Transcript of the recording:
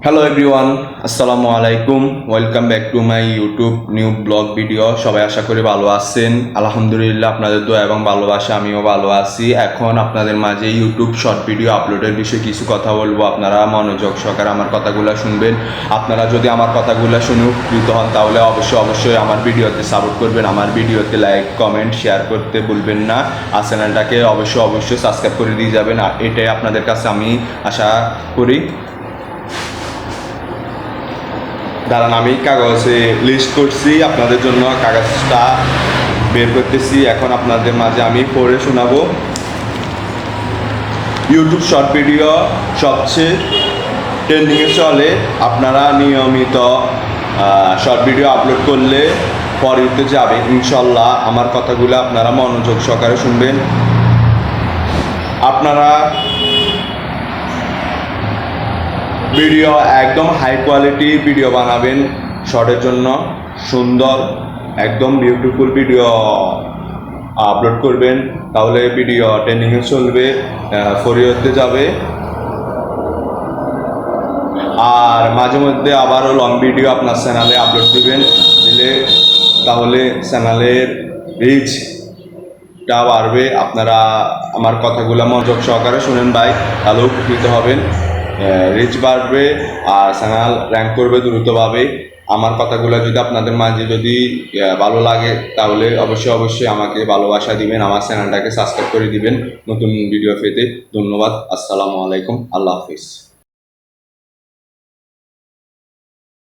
Hello everyone, আসসালামু আলাইকুম। Welcome back to my YouTube new blog video. সবাই আশা করি ভালো আছেন। আলহামদুলিল্লাহ, আপনাদের দোয়া এবং ভালোবাসা আমিও ভালো আছি। এখন আপনাদের মাঝে ইউটিউব শর্ট ভিডিও আপলোডের বিষয়ে কিছু কথা বলবো। আপনারা মনোযোগ সহকারে আমার কথাগুলো শুনবেন। আপনারা যদি আমার কথাগুলো শুনে উপকৃত হন তাহলে অবশ্যই আমার ভিডিওতে সাপোর্ট করবেন। আমার ভিডিওতে লাইক, কমেন্ট, শেয়ার করতে ভুলবেন না। আর চ্যানেলটাকে অবশ্যই সাবস্ক্রাইব করে দিয়ে যাবেন। আর এটাই আপনাদের কাছে আমি আশা করি। দাঁড়ান, আমি কাগজে লিস্ট করছি আপনাদের জন্য, কাগজটা বের করতেছি। এখন আপনাদের মাঝে আমি পড়ে শোনাবো। ইউটিউব শর্ট ভিডিও সবচেয়ে ট্রেন্ডিংয়ে চলে। আপনারা নিয়মিত শর্ট ভিডিও আপলোড করলে পরে যাবে ইনশাল্লাহ। আমার কথাগুলো আপনারা মনোযোগ সহকারে শুনবেন। আপনারা ভিডিও একদম হাই কোয়ালিটি ভিডিও বানাবেন। শর্টের জন্য সুন্দর একদম বিউটিফুল ভিডিও আপলোড করবেন, তাহলে ভিডিও ট্রেন্ডিংয়ে চলবে, ফরিওতে যাবে। আর মাঝে মধ্যে আবারও লং ভিডিও আপনার চ্যানেলে আপলোড দিবেন, দিলে তাহলে চ্যানেলের রিচটা বাড়বে। আপনারা আমার কথাগুলো মনোযোগ সহকারে শুনেন ভাই, তাহলে উপকৃত হবেন। রিচ বাড়বে আর চ্যানেল র্যাঙ্ক করবে দ্রুতভাবে। আমার কথাগুলো যদি আপনাদের মাঝে যদি ভালো লাগে তাহলে অবশ্যই আমাকে ভালোবাসা দিবেন, আমার চ্যানেলটাকে সাবস্ক্রাইব করে দিবেন নতুন ভিডিও পেতে। ধন্যবাদ। আসসালামু আলাইকুম। আল্লাহ হাফিজ।